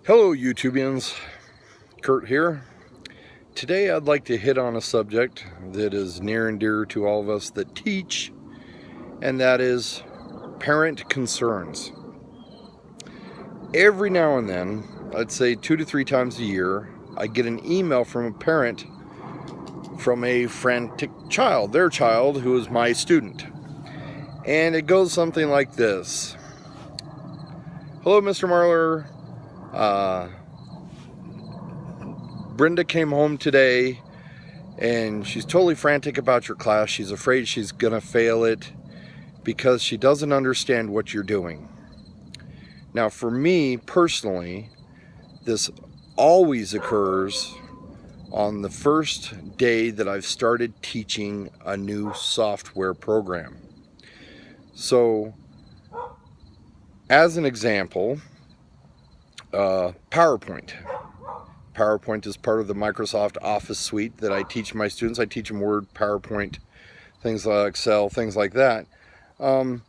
Hello YouTubians, Curt here. Today I'd like to hit on a subject that is near and dear to all of us that teach, and that is parent concerns. Every now and then, I'd say 2 to 3 times a year, I get an email from a parent from a frantic child, their child who is my student. And it goes something like this. Hello Mr. Marler, Brenda came home today and she's totally frantic about your class. She's afraid she's gonna fail it because she doesn't understand what you're doing. Now for me personally, this always occurs on the first day that I've started teaching a new software program. So as an example, PowerPoint is part of the Microsoft Office suite that I teach my students. I teach them Word, PowerPoint, things like Excel, things like that. And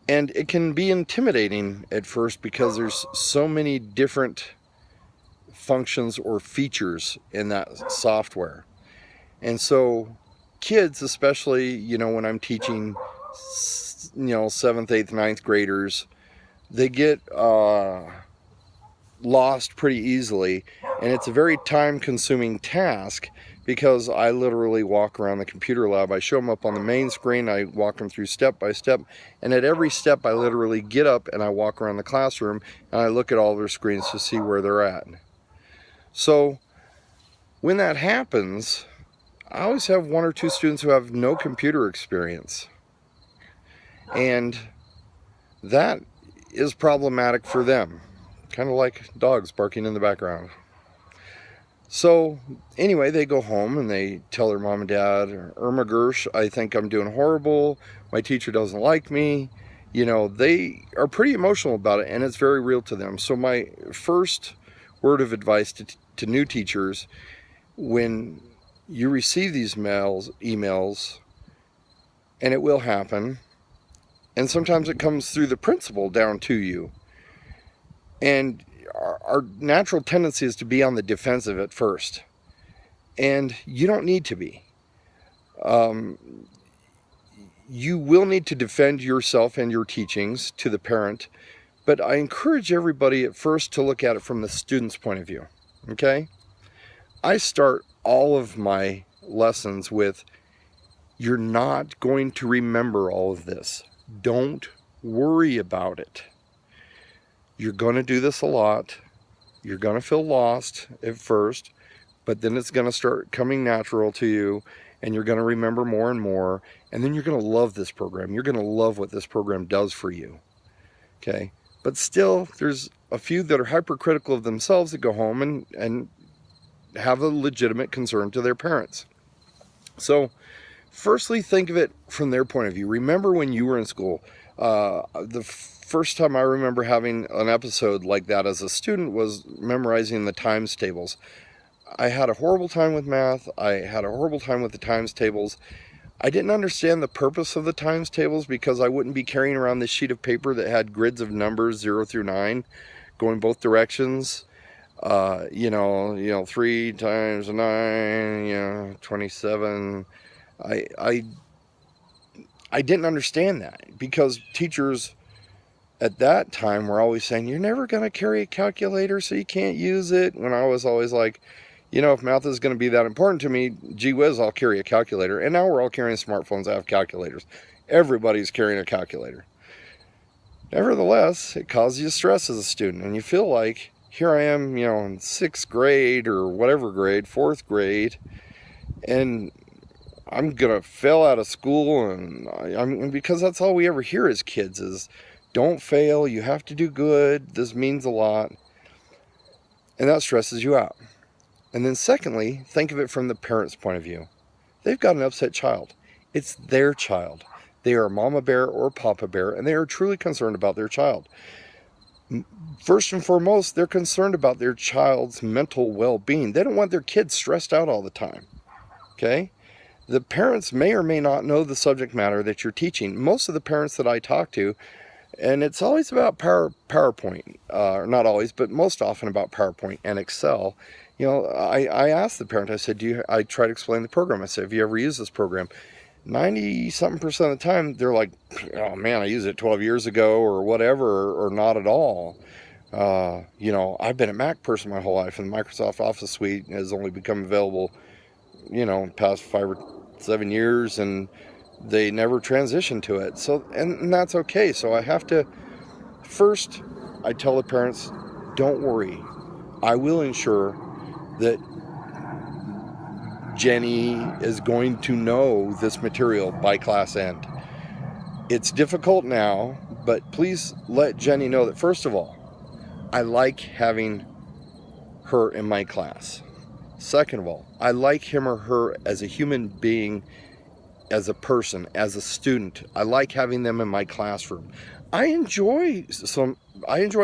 it can be intimidating at first because there's so many different functions or features in that software. And so kids, especially, when I'm teaching, 7th, 8th, 9th graders, they get lost pretty easily, and it's a very time-consuming task because I literally walk around the computer lab. I show them up on the main screen, I walk them through step by step, and at every step I literally get up and I walk around the classroom and I look at all their screens to see where they're at. So when that happens, I always have 1 or 2 students who have no computer experience, and that is problematic for them. Kind of like dogs barking in the background. So anyway, they go home and they tell their mom and dad, Irma Gersh, I think I'm doing horrible. My teacher doesn't like me. They are pretty emotional about it, and it's very real to them. So my first word of advice to new teachers, when you receive these emails, and it will happen, and sometimes it comes through the principal down to you. And our natural tendency is to be on the defensive at first. And you don't need to be. You will need to defend yourself and your teachings to the parent, but I encourage everybody at first to look at it from the student's point of view. Okay? I start all of my lessons with, you're not going to remember all of this. Don't worry about it. You're going to do this a lot. You're going to feel lost at first, but then it's going to start coming natural to you, and you're going to remember more and more, and then you're going to love this program. You're going to love what this program does for you. Okay? But still, there's a few that are hypercritical of themselves that go home and have a legitimate concern to their parents. So, firstly, think of it from their point of view. Remember when you were in school. The first time I remember having an episode like that as a student was memorizing the times tables. I had a horrible time with math. I had a horrible time with the times tables. I didn't understand the purpose of the times tables because I wouldn't be carrying around this sheet of paper that had grids of numbers 0 through 9 going both directions. 3 times 9, 27. I didn't understand that because teachers at that time were always saying, you're never going to carry a calculator, so you can't use it. When I was always like, if math is going to be that important to me, gee whiz, I'll carry a calculator. And now we're all carrying smartphones that have calculators. Everybody's carrying a calculator. Nevertheless, it causes you stress as a student, and you feel like, here I am, in 6th grade or whatever grade, 4th grade, and I'm going to fail out of school, and because that's all we ever hear as kids is, don't fail, you have to do good, this means a lot, and that stresses you out. And then secondly, think of it from the parent's point of view. They've got an upset child. It's their child. They are mama bear or papa bear, and they are truly concerned about their child. First and foremost, they're concerned about their child's mental well-being. They don't want their kids stressed out all the time. Okay? The parents may or may not know the subject matter that you're teaching. Most of the parents that I talk to, And it's always about PowerPoint, not always, but most often about PowerPoint and Excel. I asked the parent, I said, I try to explain the program. I said, have you ever used this program? 90-something% of the time, they're like, oh man, I used it 12 years ago or whatever, or not at all. I've been a Mac person my whole life, and the Microsoft Office Suite has only become available, past 5 or 7 years, and they never transitioned to it. So, and that's okay. So I have to, first, I tell the parents, don't worry. I will ensure that Jenny is going to know this material by class end. It's difficult now, but please let Jenny know that, first of all, I like having her in my class. Second of all, I like him or her as a human being, as a person, as a student. I like having them in my classroom. I enjoy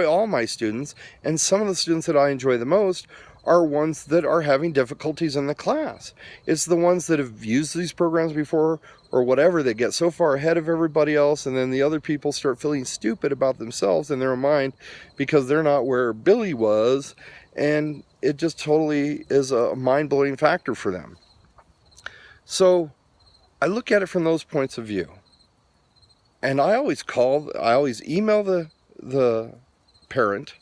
all my students, and some of the students that I enjoy the most are ones that are having difficulties in the class. It's the ones that have used these programs before or whatever that get so far ahead of everybody else, and then the other people start feeling stupid about themselves in their mind because they're not where Billy was, and it just totally is a mind-blowing factor for them. So I look at it from those points of view. And I always email the parent,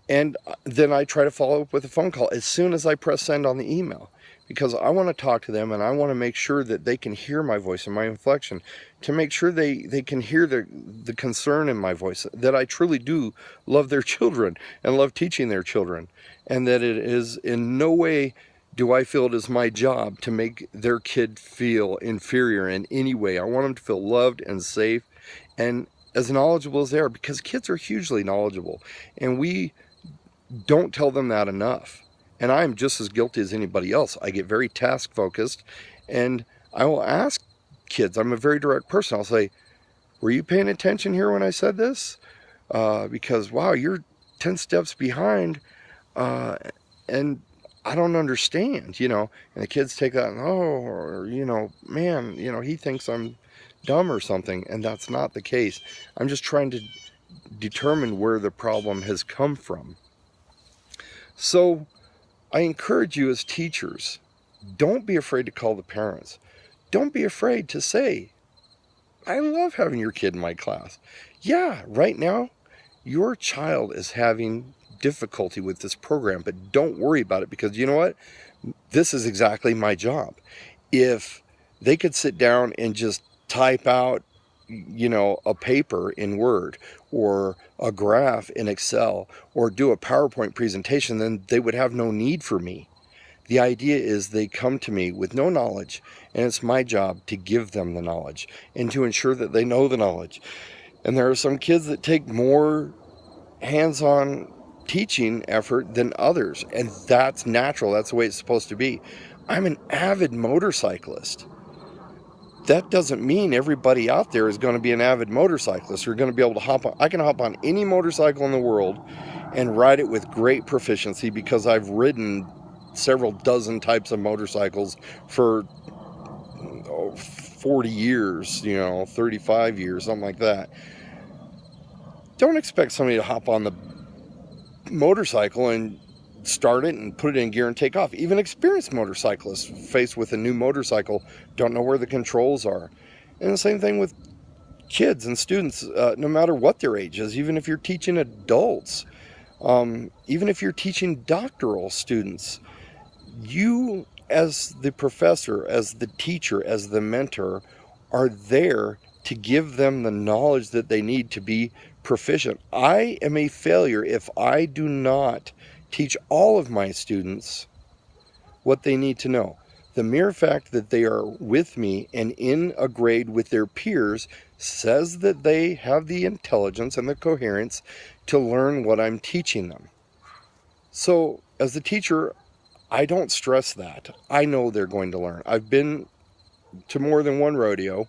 and then I try to follow up with a phone call as soon as I press send on the email, because I want to talk to them, and I want to make sure that they can hear my voice and my inflection, to make sure they can hear the concern in my voice, that I truly do love their children and love teaching their children, and that it is in no way do I feel it is my job to make their kid feel inferior in any way. I want them to feel loved and safe and as knowledgeable as they are, because kids are hugely knowledgeable, and we don't tell them that enough. And I'm just as guilty as anybody else. I get very task focused, and I will ask kids, I'm a very direct person, I'll say, were you paying attention here when I said this? Because, wow, you're 10 steps behind, and I don't understand, and the kids take that, or, man, he thinks I'm dumb or something, and that's not the case. I'm just trying to determine where the problem has come from. So I encourage you as teachers, don't be afraid to call the parents. Don't be afraid to say, I love having your kid in my class. Yeah, right now, your child is having difficulty with this program, but don't worry about it, because you know what? This is exactly my job. If they could sit down and just type out, a paper in Word or a graph in Excel or do a PowerPoint presentation, then they would have no need for me. The idea is they come to me with no knowledge, and it's my job to give them the knowledge and to ensure that they know the knowledge. And there are some kids that take more hands-on teaching effort than others, and that's natural. That's the way it's supposed to be. I'm an avid motorcyclist. That doesn't mean everybody out there is going to be an avid motorcyclist. You're going to be able to hop on. I can hop on any motorcycle in the world and ride it with great proficiency, because I've ridden several dozen types of motorcycles for 40 years, 35 years, something like that. Don't expect somebody to hop on the motorcycle and start it and put it in gear and take off. Even experienced motorcyclists faced with a new motorcycle don't know where the controls are. And the same thing with kids and students, no matter what their age is. Even if you're teaching adults, even if you're teaching doctoral students, you as the professor, as the teacher, as the mentor, are there to give them the knowledge that they need to be proficient. I am a failure if I do not teach all of my students what they need to know. The mere fact that they are with me and in a grade with their peers says that they have the intelligence and the coherence to learn what I'm teaching them. So as the teacher, I don't stress that. I know they're going to learn. I've been to more than one rodeo,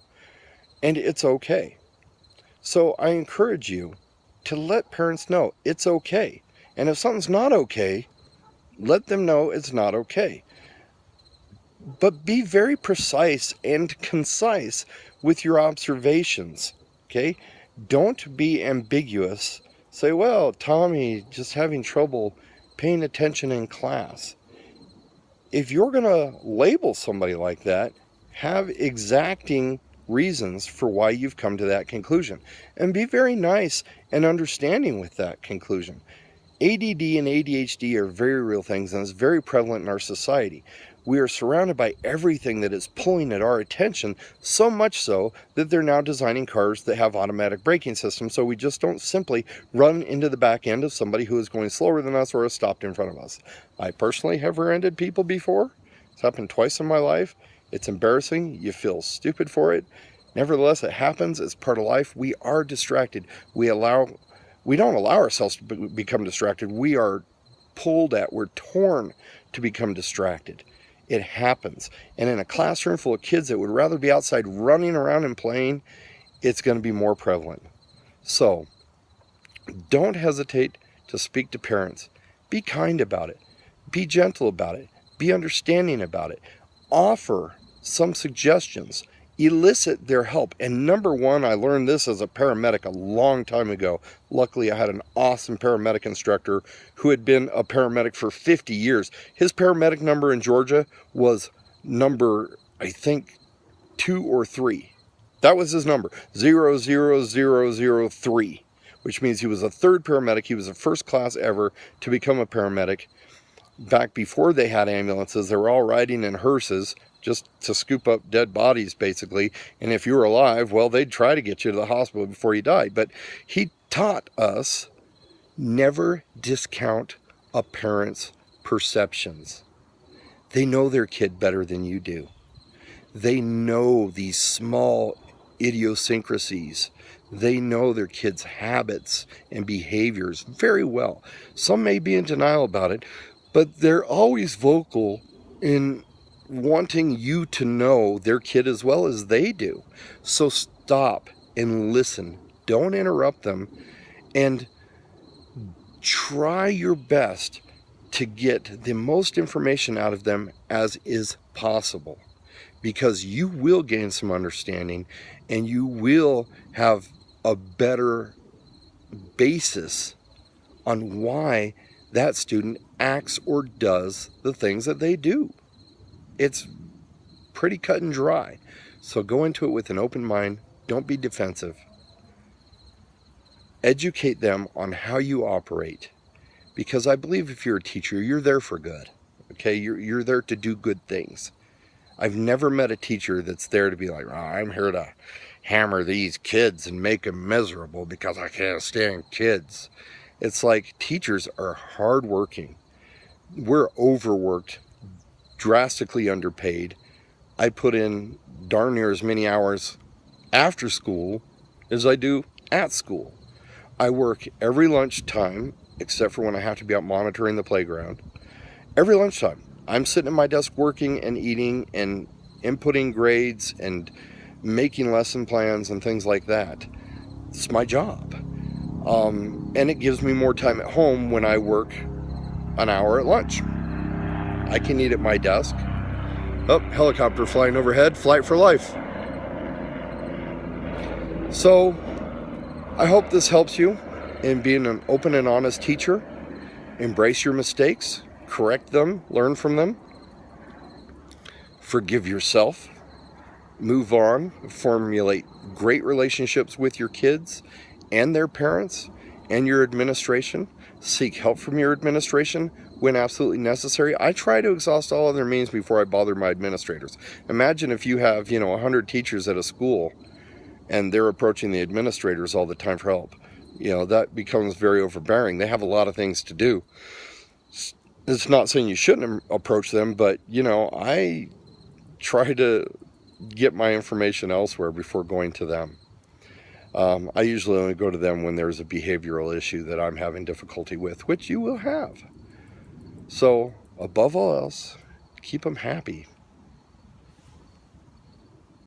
and it's okay. So I encourage you to let parents know it's okay. And if something's not okay, let them know it's not okay. But be very precise and concise with your observations, okay? Don't be ambiguous. Say, well, Tommy just having trouble paying attention in class. If you're going to label somebody like that, have exacting reasons for why you've come to that conclusion. And be very nice and understanding with that conclusion. ADD and ADHD are very real things, and it's very prevalent in our society. We are surrounded by everything that is pulling at our attention, so much so that they're now designing cars that have automatic braking systems, so we just don't simply run into the back end of somebody who is going slower than us or has stopped in front of us. I personally have rear-ended people before. It's happened twice in my life. It's embarrassing. You feel stupid for it. Nevertheless, it happens. It's part of life. We are distracted. We don't allow ourselves to become distracted. We are pulled at, we're torn to become distracted. It happens. And in a classroom full of kids that would rather be outside running around and playing, it's going to be more prevalent. So, don't hesitate to speak to parents. Be kind about it. Be gentle about it. Be understanding about it. Offer some suggestions. Elicit their help. And number one, I learned this as a paramedic a long time ago. Luckily, I had an awesome paramedic instructor who had been a paramedic for 50 years. His paramedic number in Georgia was number, I think, 2 or 3. That was his number, 00003, which means he was a third paramedic. He was the first class ever to become a paramedic. Back before they had ambulances, they were all riding in hearses just to scoop up dead bodies, basically. And if you were alive, well, they'd try to get you to the hospital before you died. But he taught us never discount a parent's perceptions. They know their kid better than you do. They know these small idiosyncrasies. They know their kids' habits and behaviors very well. Some may be in denial about it, but they're always vocal in wanting you to know their kid as well as they do. So stop and listen. Don't interrupt them, and try your best to get the most information out of them as is possible, because you will gain some understanding and you will have a better basis on why that student acts or does the things that they do. It's pretty cut and dry. So go into it with an open mind. Don't be defensive. Educate them on how you operate. Because I believe if you're a teacher, you're there for good. Okay, you're there to do good things. I've never met a teacher that's there to be like, oh, I'm here to hammer these kids and make them miserable because I can't stand kids. It's like teachers are hardworking. We're overworked, drastically underpaid. I put in darn near as many hours after school as I do at school. I work every lunchtime, except for when I have to be out monitoring the playground. Every lunchtime, I'm sitting at my desk working and eating and inputting grades and making lesson plans and things like that. It's my job. And it gives me more time at home when I work an hour at lunch. I can eat at my desk. Oh, helicopter flying overhead, flight for life. So, I hope this helps you in being an open and honest teacher. Embrace your mistakes, correct them, learn from them. Forgive yourself. Move on, formulate great relationships with your kids and their parents and your administration. Seek help from your administration when absolutely necessary. I try to exhaust all other means before I bother my administrators. Imagine if you have, 100 teachers at a school and they're approaching the administrators all the time for help. That becomes very overbearing. They have a lot of things to do. It's not saying you shouldn't approach them, but, I try to get my information elsewhere before going to them. I usually only go to them when there's a behavioral issue that I'm having difficulty with, which you will have. So, above all else, keep them happy.